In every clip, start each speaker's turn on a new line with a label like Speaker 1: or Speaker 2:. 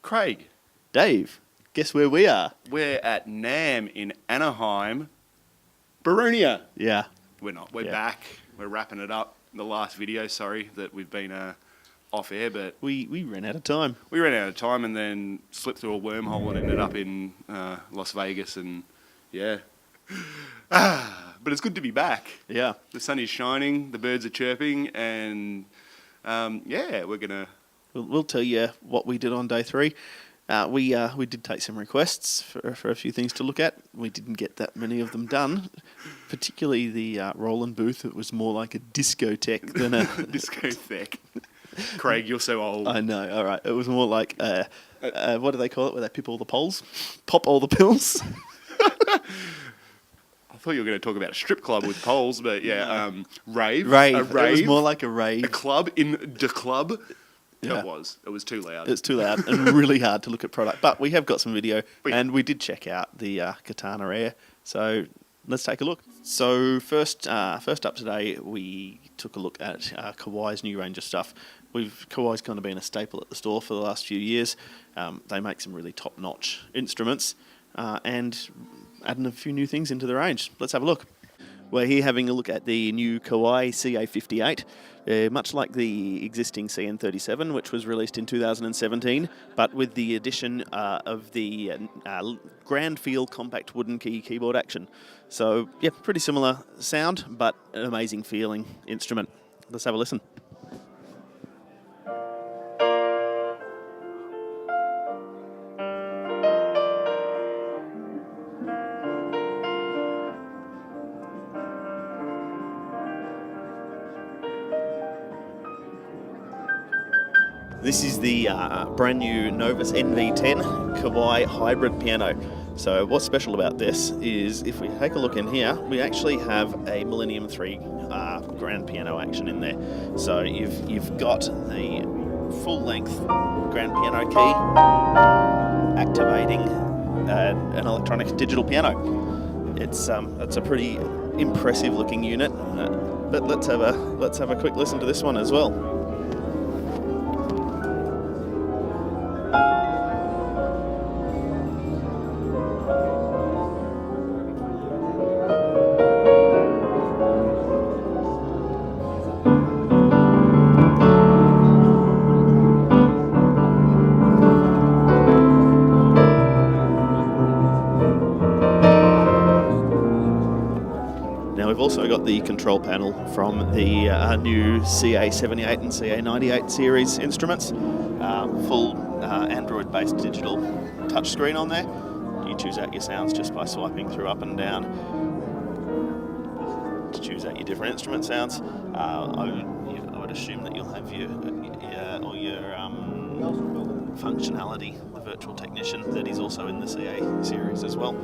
Speaker 1: Craig.
Speaker 2: Dave, guess where we are?
Speaker 1: We're at NAMM in Anaheim, Baronia.
Speaker 2: Yeah.
Speaker 1: We're not. We're back. We're wrapping it up. The last video, sorry, that we've been off air, but
Speaker 2: We ran out of time.
Speaker 1: we ran out of time and then slipped through a wormhole and ended up in Las Vegas, and yeah. But it's good to be back.
Speaker 2: Yeah.
Speaker 1: The sun is shining, the birds are chirping, and yeah, we're going to...
Speaker 2: We'll tell you what we did on day 3. We did take some requests for a few things to look at. We didn't get that many of them done, particularly the Roland booth. It was more like a discotheque than a...
Speaker 1: Discotheque. Craig, you're so old.
Speaker 2: I know, all right. It was more like, what do they call it, where they pop all the pills? Pop all the pills?
Speaker 1: I thought you were going to talk about a strip club with poles, but yeah, rave.
Speaker 2: Rave.
Speaker 1: A rave.
Speaker 2: It was more like a rave.
Speaker 1: A club in the club.
Speaker 2: Yeah.
Speaker 1: It was. It was too loud.
Speaker 2: It's too loud and really hard to look at product. But we have got some video, and we did check out the Katana Air. So let's take a look. So first up today, we took a look at Kawai's new range of stuff. Kawai's kind of been a staple at the store for the last few years. They make some really top-notch instruments and adding a few new things into the range. Let's have a look. We're here having a look at the new Kauai CA58. Much like the existing CN37, which was released in 2017, but with the addition of the grand feel compact wooden keyboard action. So, yeah, pretty similar sound, but an amazing feeling instrument. Let's have a listen. This is the brand new Novus NV10 Kawai hybrid piano. So what's special about this is if we take a look in here, we actually have a Millennium 3 grand piano action in there. So you've got the full length grand piano key activating an electronic digital piano. It's a pretty impressive looking unit. But let's have a quick listen to this one as well. We've also got the control panel from the new CA78 and CA98 series instruments. Full Android-based digital touchscreen on there. You choose out your sounds just by swiping through up and down to choose out your different instrument sounds. I would assume that you'll have your functionality, the virtual technician that is also in the CA series as well.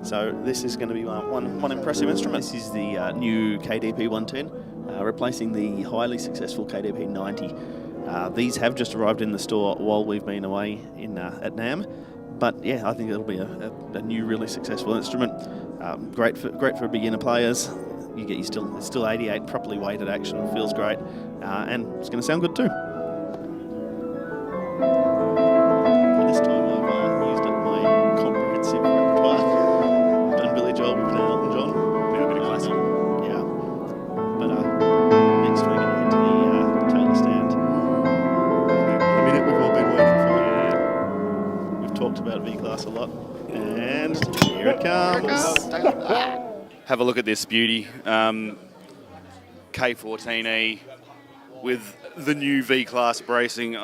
Speaker 2: So this is going to be one impressive instrument. This is the new KDP 110, replacing the highly successful KDP 90. These have just arrived in the store while we've been away at NAMM, but yeah, I think it'll be a new, really successful instrument. Great for beginner players. It's still 88 properly weighted action, feels great, and it's going to sound good too. This time I've used up my comprehensive repertoire. Next we're going to head to the Taylor stand. The minute we've all been waiting for. We've talked about V-Class a lot, and here it comes.
Speaker 1: Have a look at this beauty. K14E with the new V-Class bracing.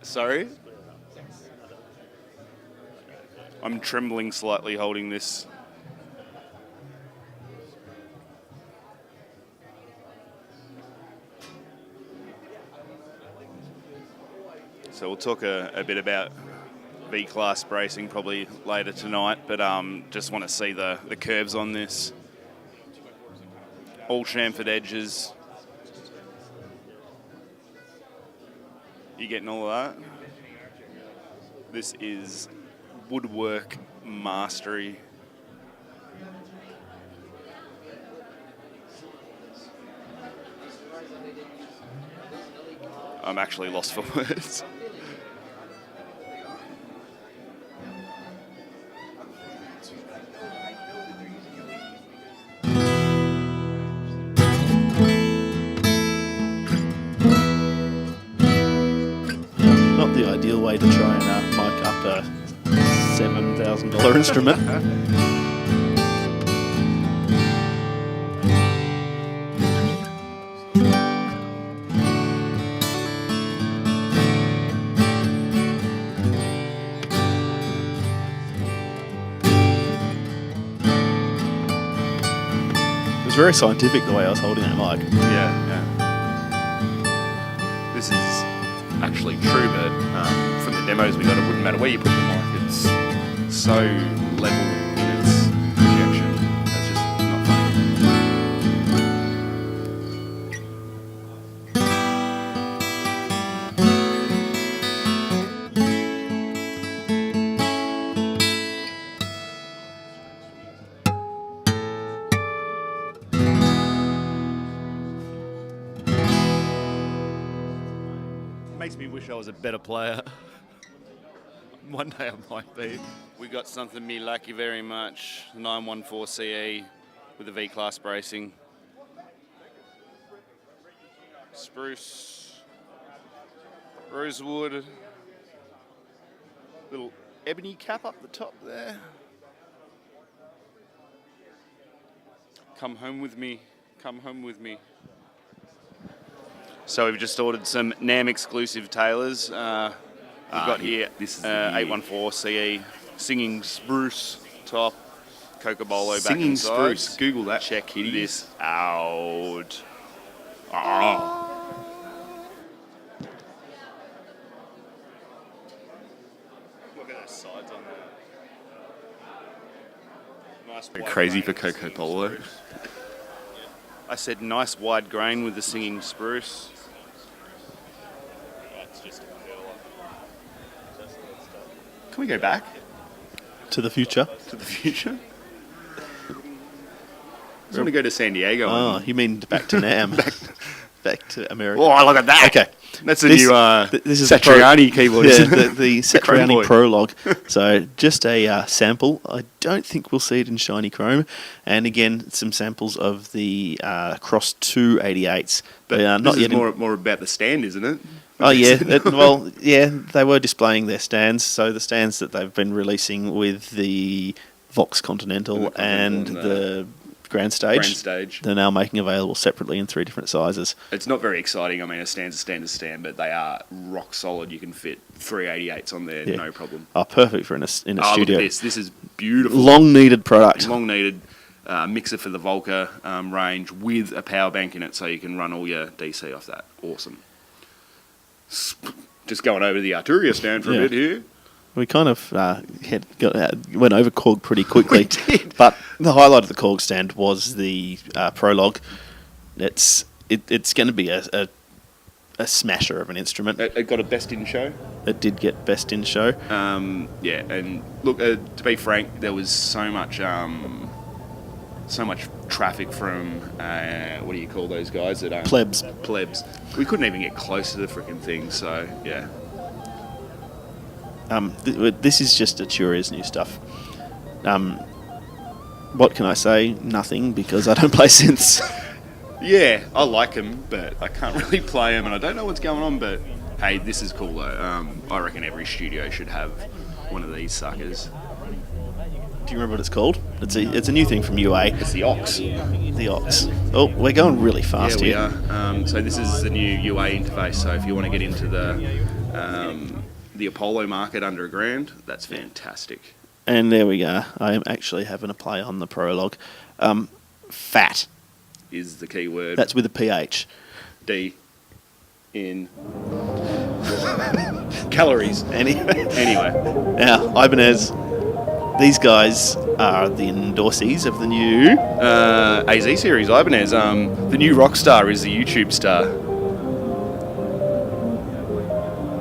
Speaker 1: Sorry? I'm trembling slightly holding this. So we'll talk a bit about V-Class bracing probably later tonight, but just want to see the curves on this. All chamfered edges. You getting all of that? This is woodwork mastery. I'm actually lost for words.
Speaker 2: Not the ideal way to try and mic up a $7,000 instrument. It was very scientific the way I was holding that mic.
Speaker 1: Yeah. This is actually true, but from the demos we got, it wouldn't matter where you put the mic. It's so level in its projection. It's just not funny. Makes me wish I was a better player. One day I might be. We got something me like you very much. 914 CE with the V-class bracing. Spruce, rosewood, little ebony cap up the top there. Come home with me, come home with me. So we've just ordered some NAMM exclusive Taylors. We've got here this 814 CE Singing Spruce top, Cocobolo back
Speaker 2: Singing
Speaker 1: inside.
Speaker 2: Spruce. Google that.
Speaker 1: Check this out. Oh. Look at those sides on that. Nice. Crazy for Cocobolo. I said nice wide grain with the Singing Spruce. Can we go back
Speaker 2: To the future.
Speaker 1: to the future? I just want to go to San Diego.
Speaker 2: Oh,
Speaker 1: and-
Speaker 2: you mean back to NAMM. back to America.
Speaker 1: Oh, look at that.
Speaker 2: Okay.
Speaker 1: That's a
Speaker 2: This-
Speaker 1: new
Speaker 2: this is
Speaker 1: Satriani keyboard.
Speaker 2: Yeah,
Speaker 1: isn't it?
Speaker 2: the
Speaker 1: Chrome
Speaker 2: Satriani
Speaker 1: boy.
Speaker 2: Prologue. So just a sample. I don't think we'll see it in shiny chrome. And again, some samples of the Cross 288s. They are not
Speaker 1: this
Speaker 2: yet
Speaker 1: is
Speaker 2: in-
Speaker 1: more about the stand, isn't it?
Speaker 2: Oh yeah, they were displaying their stands. So the stands that they've been releasing with the Vox Continental and the Grand Stage, they're now making available separately in 3 different sizes.
Speaker 1: It's not very exciting. I mean, a stand's a stand is a stand, but they are rock solid. You can fit 388s on there,
Speaker 2: Yeah.
Speaker 1: no problem.
Speaker 2: Oh, perfect for in a
Speaker 1: Oh,
Speaker 2: studio.
Speaker 1: look at this. This is beautiful.
Speaker 2: Long needed product.
Speaker 1: Long needed mixer for the Volca range with a power bank in it, so you can run all your DC off that. Awesome. Just going over the Arturia stand for a bit here.
Speaker 2: We kind of went over Korg pretty quickly.
Speaker 1: We did.
Speaker 2: But the highlight of the Korg stand was the Prologue. It's going to be a smasher of an instrument.
Speaker 1: It got a best in show.
Speaker 2: It did get best in show.
Speaker 1: Yeah, and look, to be frank, there was so much traffic from what do you call those guys that
Speaker 2: Plebs.
Speaker 1: We couldn't even get close to the freaking thing. So yeah,
Speaker 2: This is just Arturia's new stuff. What can I say? Nothing, because I don't play synths.
Speaker 1: yeah, I like them, but I can't really play them, and I don't know what's going on. But hey, this is cool though. I reckon every studio should have one of these suckers.
Speaker 2: Do you remember what it's called? It's a new thing from UA.
Speaker 1: It's the Ox.
Speaker 2: The Ox. Oh, we're going really fast
Speaker 1: Yeah,
Speaker 2: here.
Speaker 1: we are. So this is the new UA interface. So if you want to get into the Apollo market under $1,000, that's fantastic.
Speaker 2: And there we go. I am actually having a play on the Prologue. Fat.
Speaker 1: Is the key word.
Speaker 2: That's with a PH.
Speaker 1: D in calories. Anyway,
Speaker 2: Now, Ibanez. These guys are the endorsees of the new...
Speaker 1: AZ series Ibanez. The new rock star is the YouTube star.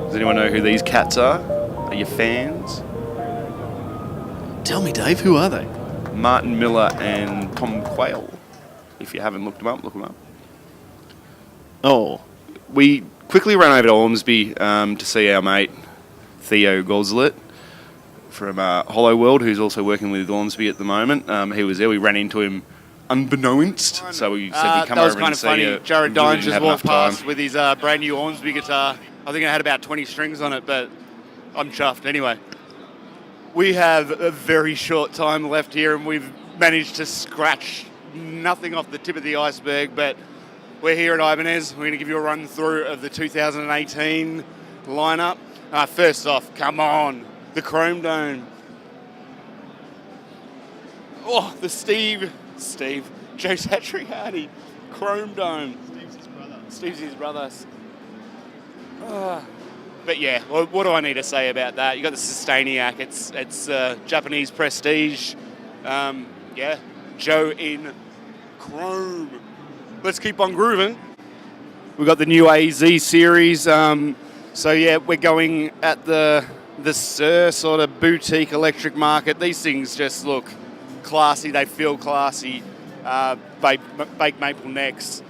Speaker 1: Does anyone know who these cats are? Are you fans?
Speaker 2: Tell me, Dave, who are they?
Speaker 1: Martin Miller and Tom Quayle. If you haven't looked them up, look them up.
Speaker 2: Oh,
Speaker 1: We quickly ran over to Ormsby to see our mate Theo Goslet from Hollow World, who's also working with Ormsby at the moment. He was there. We ran into him unbeknownst, so we said we'd come
Speaker 3: that was
Speaker 1: over
Speaker 3: kind
Speaker 1: and
Speaker 3: of
Speaker 1: see
Speaker 3: funny.
Speaker 1: you.
Speaker 3: Jared
Speaker 1: We
Speaker 3: Dine
Speaker 1: didn't
Speaker 3: just
Speaker 1: have
Speaker 3: walked
Speaker 1: enough time.
Speaker 3: past with his brand new Ormsby guitar.
Speaker 1: I think it had about 20 strings on it, but I'm chuffed. Anyway, we have a very short time left here, and we've managed to scratch nothing off the tip of the iceberg, but we're here at Ibanez. We're going to give you a run through of the 2018 lineup. First off, come on, the Chrome Dome. Oh, the Joe Satriani Chrome Dome. Steve's his brother. But yeah, what do I need to say about that? You got the Sustainiac. It's Japanese prestige. Joe in chrome. Let's keep on grooving. We've got the new AZ series. So yeah, we're going at the Sir sort of boutique electric market. These things just look classy. They feel classy. Baked maple necks,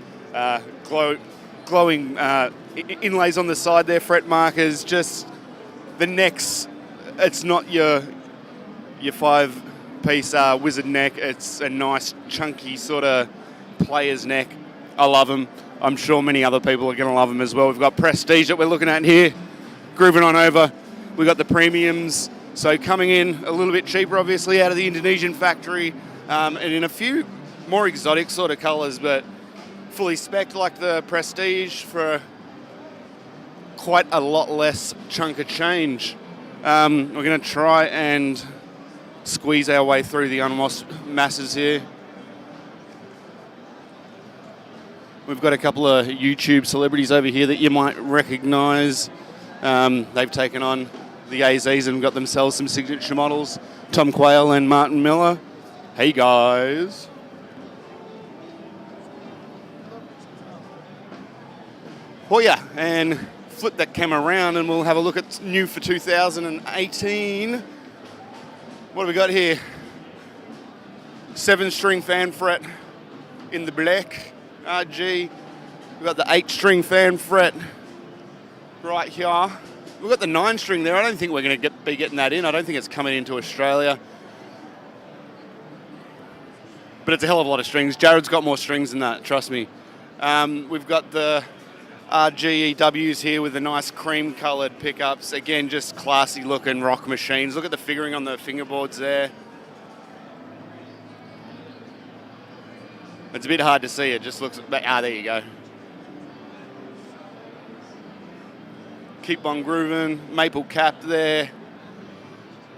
Speaker 1: glowing inlays on the side there, fret markers. Just the necks. It's not your 5-piece wizard neck. It's a nice chunky sort of player's neck. I love them. I'm sure many other people are going to love them as well. We've got Prestige that we're looking at here, grooving on over. We've got the premiums, so coming in a little bit cheaper, obviously, out of the Indonesian factory, and in a few more exotic sort of colours, but fully spec'd like the Prestige for quite a lot less chunk of change. We're going to try and squeeze our way through the unwashed masses here. We've got a couple of YouTube celebrities over here that you might recognise. They've taken on the AZs and got themselves some signature models. Tom Quayle and Martin Miller. Hey guys. Oh yeah, and flip that camera around and we'll have a look at new for 2018. What have we got here? 7-string fan fret in the black. RG. We've got the 8-string fan fret right here. We've got the 9-string there. I don't think we're going to be getting that in. I don't think it's coming into Australia. But it's a hell of a lot of strings. Jared's got more strings than that, trust me. We've got the RGEWs here with the nice cream-coloured pickups. Again, just classy looking rock machines. Look at the figuring on the fingerboards there. It's a bit hard to see. It just looks... there you go. Keep on grooving. Maple cap there.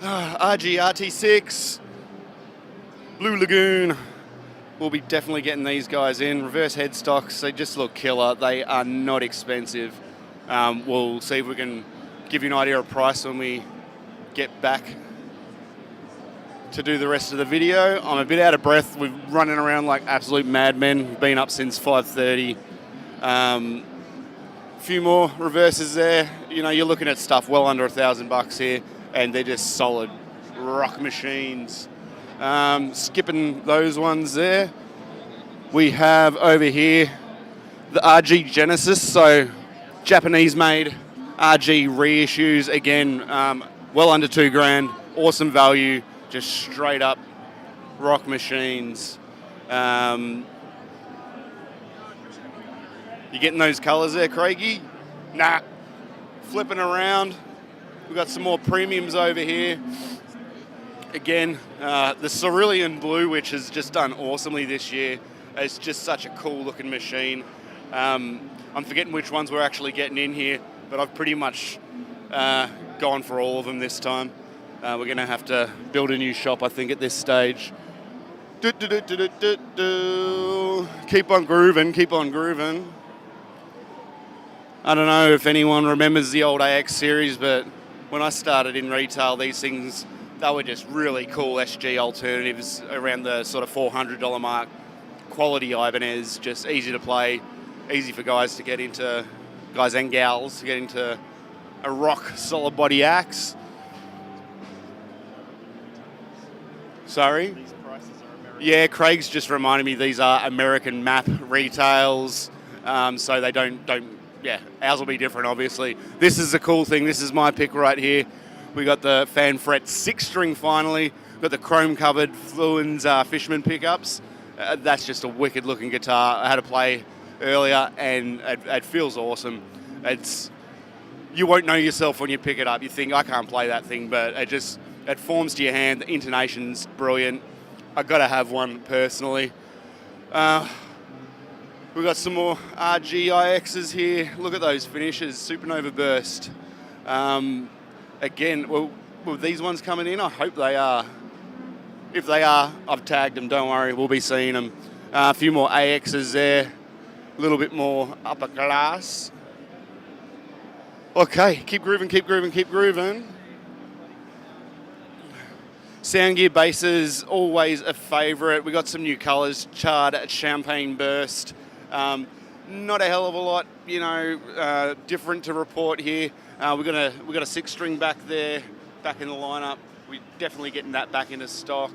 Speaker 1: RG RT6. Blue Lagoon. We'll be definitely getting these guys in. Reverse headstocks. They just look killer. They are not expensive. We'll see if we can give you an idea of price when we get back to do the rest of the video. I'm a bit out of breath. We're running around like absolute madmen. We've been up since 5:30. A few more reverses there. You know, you're looking at stuff well under $1,000 here, and they're just solid rock machines. Skipping those ones there. We have over here the RG Genesis, so Japanese-made RG reissues. Again, well under $2,000. Awesome value. Just straight up rock machines. You getting those colours there, Craigie? Nah. Flipping around. We've got some more premiums over here. Again, the Cerulean Blue, which has just done awesomely this year. It's just such a cool looking machine. I'm forgetting which ones we're actually getting in here, but I've pretty much gone for all of them this time. We're going to have to build a new shop, I think, at this stage. Keep on grooving, keep on grooving. I don't know if anyone remembers the old AX series, but when I started in retail, these things, they were just really cool SG alternatives around the sort of $400 mark. Quality Ibanez, just easy to play, easy for guys to get into, guys and gals to get into a rock solid body axe. Sorry?
Speaker 2: These prices are American.
Speaker 1: Yeah, Craig's just reminded me these are American map retails, so they don't, ours will be different, obviously. This is the cool thing. This is my pick right here. We got the fan fret 6-string finally. We've got the chrome covered Fluens Fishman pickups. That's just a wicked looking guitar. I had to play earlier and it feels awesome. It's you won't know yourself when you pick it up. You think, I can't play that thing, but it forms to your hand. The intonation's brilliant. I've got to have one personally. We've got some more RGIXs here. Look at those finishes, Supernova Burst. Again, well, these ones coming in? I hope they are. If they are, I've tagged them, don't worry, we'll be seeing them. A few more AXs there, a little bit more upper class. Okay, keep grooving, keep grooving, keep grooving. Sound gear bases, always a favourite. We got some new colours, charred champagne burst. Not a hell of a lot, different to report here. We've got a 6-string back there, back in the lineup. We're definitely getting that back into stock.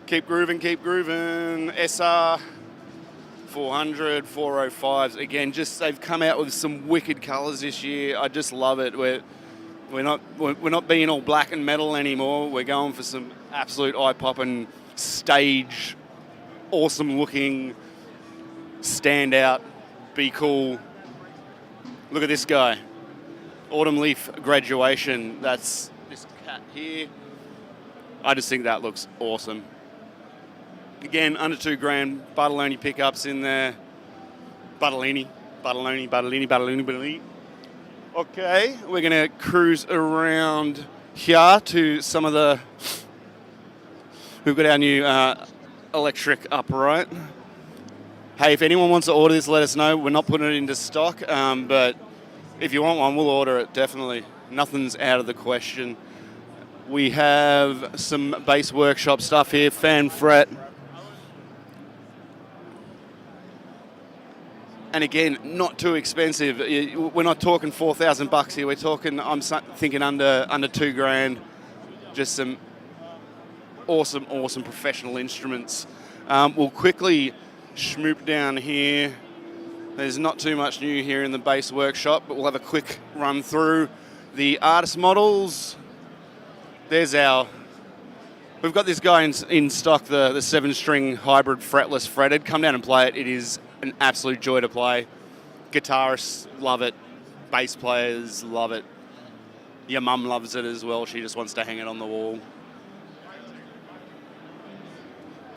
Speaker 1: Keep grooving, keep grooving. SR 400, 405s. Again, they've come out with some wicked colours this year. I just love it. We're not being all black and metal anymore. We're going for some absolute eye-popping, stage, awesome-looking, stand out, be cool. Look at this guy. Autumn Leaf Graduation. That's this cat here. I just think that looks awesome. Again, under $2,000, Bartoloni pickups in there. Bartolini. Okay, we're going to cruise around here to some of the... We've got our new electric upright. Hey, if anyone wants to order this, let us know. We're not putting it into stock, but if you want one, we'll order it, definitely. Nothing's out of the question. We have some bass workshop stuff here, fan fret. And again, not too expensive. We're not talking $4,000 here. We're talking, I'm thinking under $2,000. Just some awesome professional instruments. We'll quickly schmoop down here. There's not too much new here in the bass workshop, but we'll have a quick run through the artist models. We've got this guy in stock, the 7-string hybrid fretless fretted. Come down and play it. It is an absolute joy to play. Guitarists love it. Bass players love it. Your mum loves it as well. She just wants to hang it on the wall.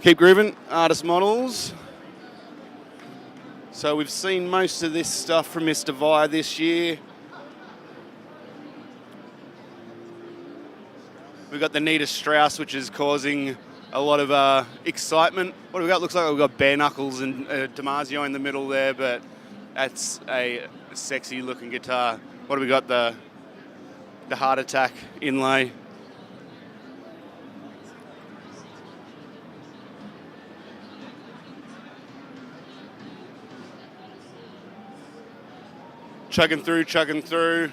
Speaker 1: Keep grooving. Artist models. So we've seen most of this stuff from Mr. Vi this year. We've got the Nita Strauss, which is causing a lot of excitement. What do we got? Looks like we've got Bare Knuckles and Damasio in the middle there, but that's a sexy looking guitar. What do we got? The Heart Attack inlay. Chugging through.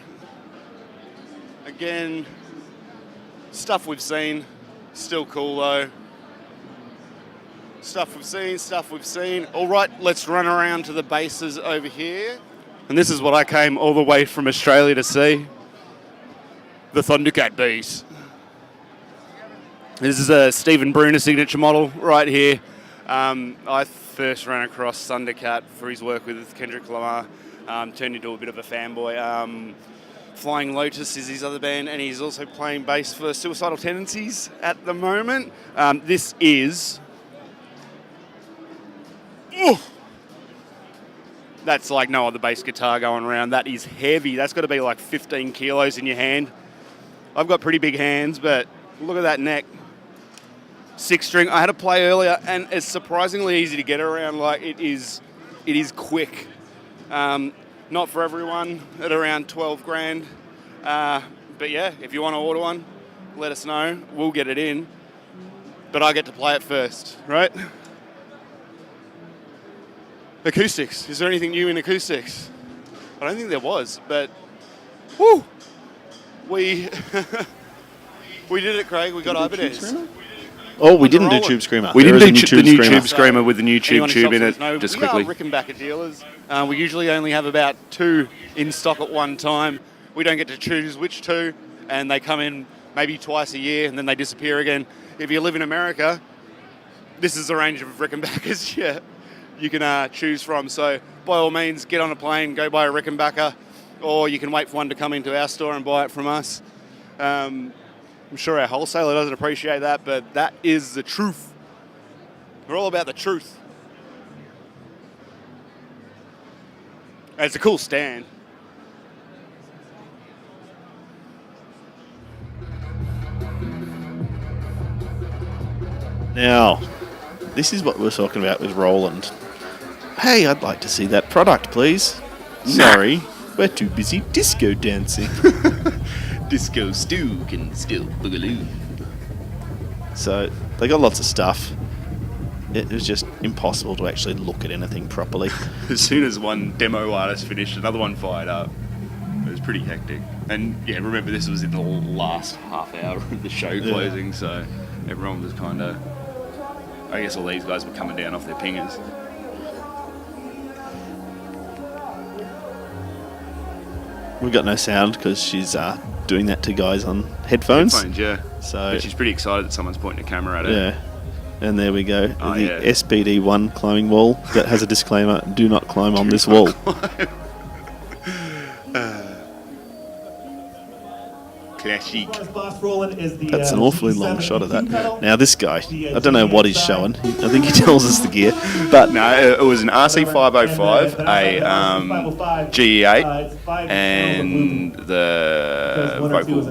Speaker 1: Again, stuff we've seen, still cool though. Stuff we've seen. All right, let's run around to the basses over here. And this is what I came all the way from Australia to see. The Thundercat bass. This is a Stephen Bruner signature model right here. I first ran across Thundercat for his work with Kendrick Lamar. Turned into a bit of a fanboy. Flying Lotus is his other band, and he's also playing bass for Suicidal Tendencies at the moment. This is... Ooh, that's like no other bass guitar going around. That is heavy. That's got to be like 15 kilos in your hand. I've got pretty big hands, but look at that neck. 6-string. I had to play earlier, and it's surprisingly easy to get around. Like it is quick. Not for everyone at around $12,000. But yeah, if you want to order one, let us know. We'll get it in. But I get to play it first, right? Acoustics. Is there anything new in Acoustics? I don't think there was, but woo! We did it, Craig. We got Ibanez.
Speaker 2: Oh, we didn't do Tube Screamer.
Speaker 1: We didn't do
Speaker 2: the
Speaker 1: new Tube Screamer with the new tube in it. No, just quickly. We are Rickenbacker dealers. We usually only have about 2 in stock at one time. We don't get to choose which 2, and they come in maybe twice a year, and then they disappear again. If you live in America, this is the range of Rickenbackers you can choose from. So by all means, get on a plane, go buy a Rickenbacker. or you can wait for one to come into our store and buy it from us. I'm sure our wholesaler doesn't appreciate that, but that is the truth. We're all about the truth. And it's a cool stand.
Speaker 2: Now, this is what we were talking about with Roland. Hey, I'd like to see that product, please. Sorry, we're too busy disco dancing.
Speaker 1: Disco Stew can still boogaloo.
Speaker 2: So, they got lots of stuff. It was just impossible to actually look at anything properly.
Speaker 1: As soon as one demo artist finished, another one fired up. It was pretty hectic. And yeah, remember this was in the last half hour of the show closing, so everyone was kind of... I guess all these guys were coming down off their pingers.
Speaker 2: We've got no sound because she's doing that to guys on headphones.
Speaker 1: Headphones, yeah.
Speaker 2: So
Speaker 1: but she's pretty excited that someone's pointing a camera at her.
Speaker 2: Yeah. And there we go.
Speaker 1: Oh,
Speaker 2: the
Speaker 1: yeah.
Speaker 2: SPD1 climbing wall that has a disclaimer, do not climb on this wall.
Speaker 1: Classic.
Speaker 2: That's an awfully long shot of that. Now this guy, I don't know what he's showing. I think he tells us the gear, but
Speaker 1: No, it was an RC505, a GE8, and the vocal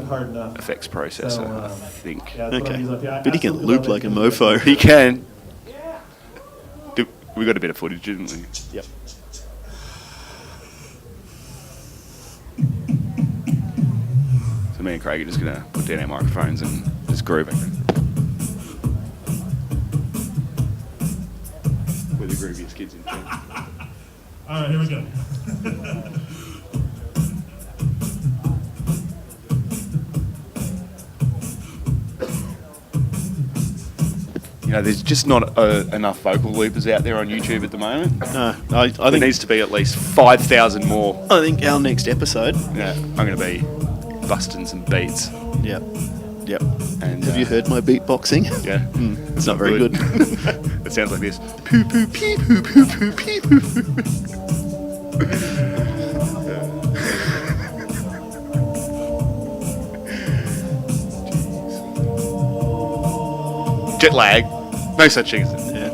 Speaker 1: effects processor, I think.
Speaker 2: okay. But he can loop like a mofo.
Speaker 1: He can. We got a bit of footage, didn't we?
Speaker 2: Yep.
Speaker 1: So me and Craig are just going to put down our microphones and just grooving. We're the grooviest kids in town.
Speaker 3: All right, here we go.
Speaker 1: You know, there's just not enough vocal loopers out there on YouTube at the moment.
Speaker 2: No, I
Speaker 1: There
Speaker 2: think
Speaker 1: needs to be at least 5,000 more.
Speaker 2: I think our next episode.
Speaker 1: Yeah, I'm going to be busting some beats.
Speaker 2: Yep. Yep.
Speaker 1: And
Speaker 2: Have you heard my beatboxing?
Speaker 1: Yeah,
Speaker 2: It's not very good.
Speaker 1: It sounds like this. Poo poo pee poo poo poo pee poo poo. Jet lag. No such thing as it.
Speaker 2: Yeah.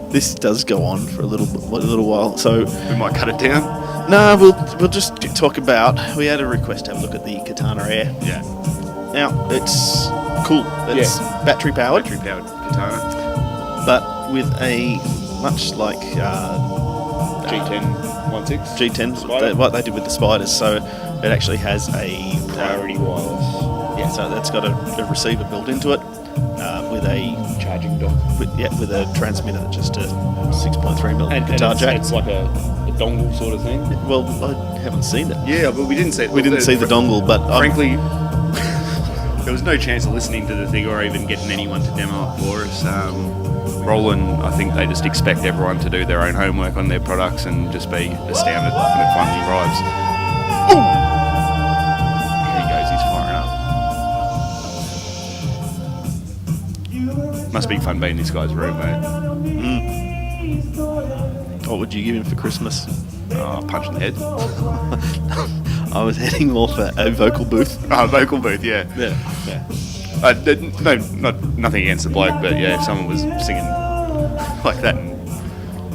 Speaker 2: This does go on for a little while, so
Speaker 1: We might cut it down.
Speaker 2: no, we'll just talk about. We had a request to have a look at the Katana Air.
Speaker 1: Yeah.
Speaker 2: Now it's cool. It's battery powered,
Speaker 1: Battery powered katana.
Speaker 2: but with a much like
Speaker 1: G10 16.
Speaker 2: G10,
Speaker 1: Spider?
Speaker 2: what they did with the spiders. So it actually has a
Speaker 1: Priority wireless.
Speaker 2: Yeah, so that's got a receiver built into it with a
Speaker 1: Charging dock.
Speaker 2: with a transmitter that's just a 6.3mm guitar jack.
Speaker 1: It's like a dongle sort of thing.
Speaker 2: Well, I haven't seen it.
Speaker 1: Yeah, but we didn't see it.
Speaker 2: We didn't see the dongle, but
Speaker 1: Frankly, there was no chance of listening to the thing or even getting anyone to demo it for us. Roland, I think they just expect everyone to do their own homework on their products and just be astounded when it finally arrives. Ooh! Here he goes, he's firing up. Must be fun being in this guy's room, mate.
Speaker 2: what would you give him for Christmas?
Speaker 1: Punch in the head.
Speaker 2: I was heading more for a vocal booth.
Speaker 1: Vocal booth, yeah.
Speaker 2: Yeah.
Speaker 1: Nothing against the bloke, but yeah, if someone was singing like that,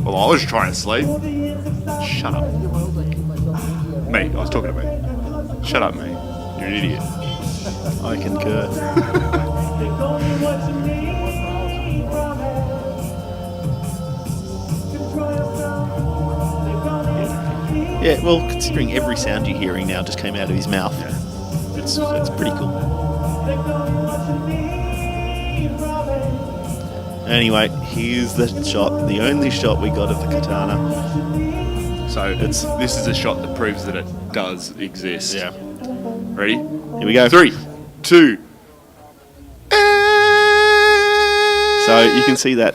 Speaker 1: well, I was trying to sleep. Shut up, mate. I was talking to me. Shut up, mate. You're an idiot.
Speaker 2: I concur. Yeah, well, considering every sound you're hearing now just came out of his mouth, it's pretty cool. Anyway, here's the shot, the only shot we got of the katana.
Speaker 1: So this is a shot that proves that it does exist.
Speaker 2: Yeah.
Speaker 1: Ready?
Speaker 2: Here we go.
Speaker 1: 3, 2.
Speaker 2: So you can see that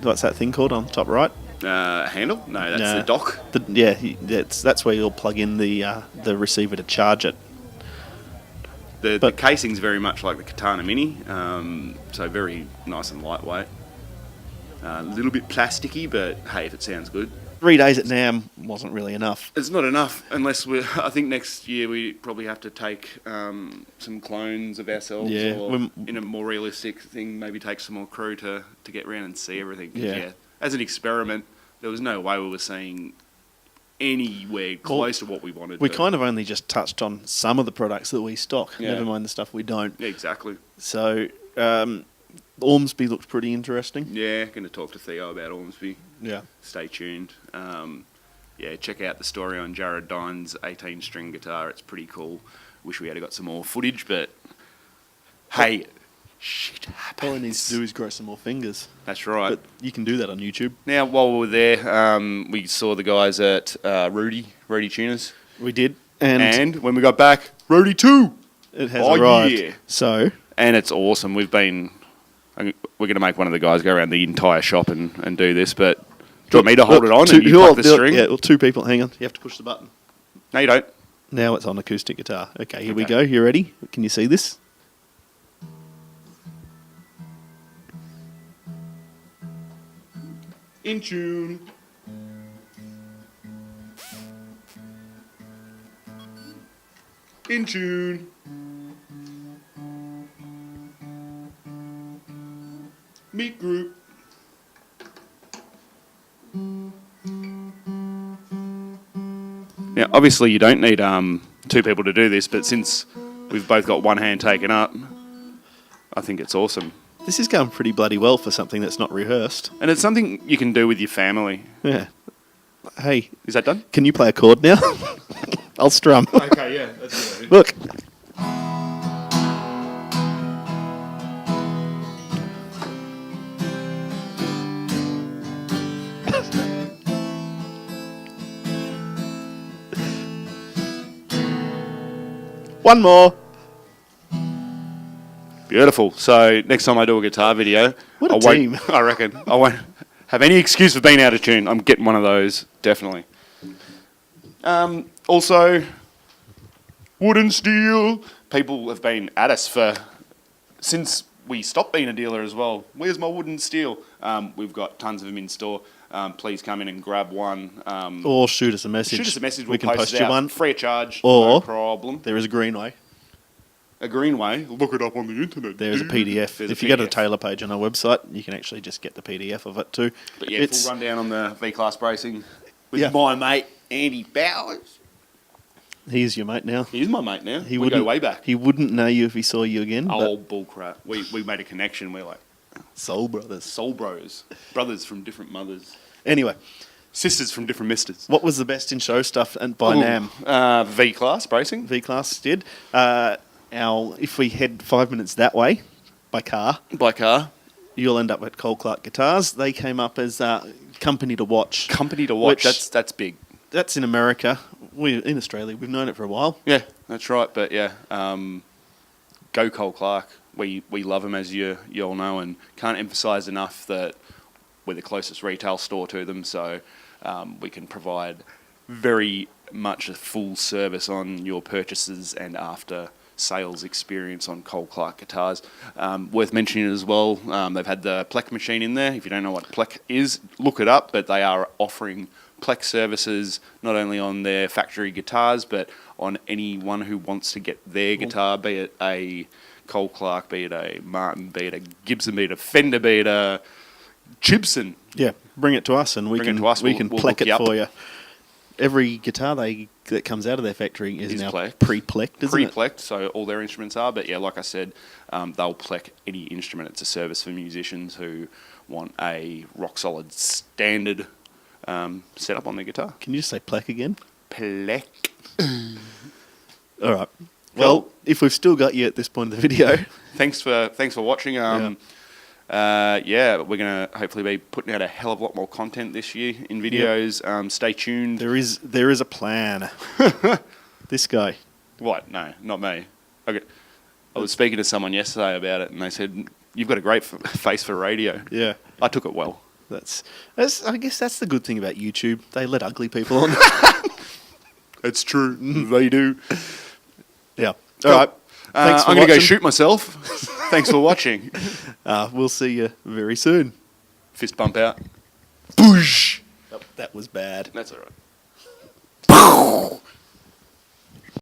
Speaker 2: what's that thing called on top right?
Speaker 1: Handle? No, that's
Speaker 2: No.
Speaker 1: the dock.
Speaker 2: That's where you'll plug in the receiver to charge it.
Speaker 1: The casing's very much like the Katana Mini, so very nice and lightweight. A little bit plasticky, but hey, if it sounds good,
Speaker 2: 3 days at NAMM wasn't really enough.
Speaker 1: It's not enough unless I think next year we probably have to take some clones of ourselves,
Speaker 2: Yeah,
Speaker 1: or in a more realistic thing, maybe take some more crew to get around and see everything. 'Cause,
Speaker 2: Yeah.
Speaker 1: as an experiment, there was no way we were seeing anywhere close to what we wanted.
Speaker 2: We kind of only just touched on some of the products that we stock,
Speaker 1: Yeah.
Speaker 2: never mind the stuff we don't.
Speaker 1: Yeah, exactly.
Speaker 2: So, Ormsby looked pretty interesting.
Speaker 1: Yeah, going to talk to Theo about Ormsby.
Speaker 2: Yeah.
Speaker 1: Stay tuned. Yeah, check out the story on Jared Dine's 18-string guitar. It's pretty cool. Wish we had got some more footage, but hey, shit happens.
Speaker 2: All he needs to do is grow some more fingers.
Speaker 1: That's right.
Speaker 2: But you can do that on YouTube.
Speaker 1: Now, while we were there, we saw the guys at Rudy Tuners.
Speaker 2: We did.
Speaker 1: And when we got back, Rudy 2!
Speaker 2: It has arrived.
Speaker 1: Yeah.
Speaker 2: So,
Speaker 1: and it's awesome. We're going to make one of the guys go around the entire shop and do this, but do you want me to hold it on and you pluck the string?
Speaker 2: Yeah, well, 2 people. Hang on. You have to push the button.
Speaker 1: No, you don't.
Speaker 2: Now it's on acoustic guitar. Okay, here we go. You ready? Can you see this?
Speaker 1: In tune. In tune. Meet group. Now, obviously, you don't need 2 people to do this, but since we've both got one hand taken up, I think it's awesome.
Speaker 2: This is going pretty bloody well for something that's not rehearsed.
Speaker 1: And it's something you can do with your family.
Speaker 2: Yeah. Hey.
Speaker 1: Is that done?
Speaker 2: Can you play a chord now? I'll strum.
Speaker 1: Okay, yeah. That's good.
Speaker 2: Look. One more.
Speaker 1: Beautiful. So next time I do a guitar video,
Speaker 2: What a team.
Speaker 1: I reckon I won't have any excuse for being out of tune. I'm getting one of those, definitely. Also, wood and steel. People have been at us since we stopped being a dealer as well. Where's my wood and steel? We've got tons of them in store. Please come in and grab one.
Speaker 2: Or shoot us a message.
Speaker 1: Shoot us a message.
Speaker 2: We can post you one.
Speaker 1: Free of charge.
Speaker 2: Or
Speaker 1: no problem.
Speaker 2: There is a Greenway.
Speaker 1: A Greenway. Look it up on the internet.
Speaker 2: There is a PDF. If you go to the Taylor page on our website, you can actually just get the PDF of it too.
Speaker 1: But yeah, full rundown on the V-Class bracing with my mate, Andy Bowers.
Speaker 2: He's your mate now.
Speaker 1: He's my mate now.
Speaker 2: He
Speaker 1: we go way back.
Speaker 2: He wouldn't know you if he saw you again.
Speaker 1: Oh, bullcrap. We made a connection. We're like
Speaker 2: soul brothers.
Speaker 1: Soul bros. Brothers from different mothers.
Speaker 2: Anyway.
Speaker 1: Sisters from different misters.
Speaker 2: What was the best in show stuff and by NAMM?
Speaker 1: V-Class bracing.
Speaker 2: V-Class did. If we head 5 minutes that way by car, you'll end up at Cole Clark Guitars. They came up as company to watch.
Speaker 1: Company to watch. That's big.
Speaker 2: That's in America. In Australia, we've known it for a while.
Speaker 1: Yeah, that's right. But yeah, go Cole Clark. We love them, as you all know, and can't emphasise enough that we're the closest retail store to them, so we can provide very much a full service on your purchases and after sales experience on Cole Clark Guitars. Worth mentioning as well, they've had the Plek machine in there. If you don't know what Plek is, look it up, but they are offering Plek services not only on their factory guitars, but on anyone who wants to get their guitar, be it a Cole Clark, be it a Martin, be it a Gibson, be it a Fender, be it a Gibson.
Speaker 2: Yeah, bring it to us and we can Plek it for you. Every guitar that comes out of their factory is now pre-plecked, isn't it?
Speaker 1: Pre-plecked, so all their instruments are. But yeah, like I said, they'll pleck any instrument. It's a service for musicians who want a rock-solid standard setup on their guitar.
Speaker 2: Can you just say pleck again?
Speaker 1: Pleck.
Speaker 2: All right. Well, if we've still got you at this point of the video,
Speaker 1: thanks for watching. We're gonna hopefully be putting out a hell of a lot more content this year in videos. Yep. Stay tuned.
Speaker 2: There is a plan. This guy.
Speaker 1: What? No, not me. Okay. I was speaking to someone yesterday about it, and they said you've got a great face for radio.
Speaker 2: Yeah,
Speaker 1: I took it well.
Speaker 2: I guess that's the good thing about YouTube. They let ugly people on.
Speaker 1: It's true. They do.
Speaker 2: Yeah. All right.
Speaker 1: I'm going to go shoot myself. Thanks for watching.
Speaker 2: We'll see you very soon.
Speaker 1: Fist bump out. Boosh.
Speaker 2: That was bad.
Speaker 1: That's all right.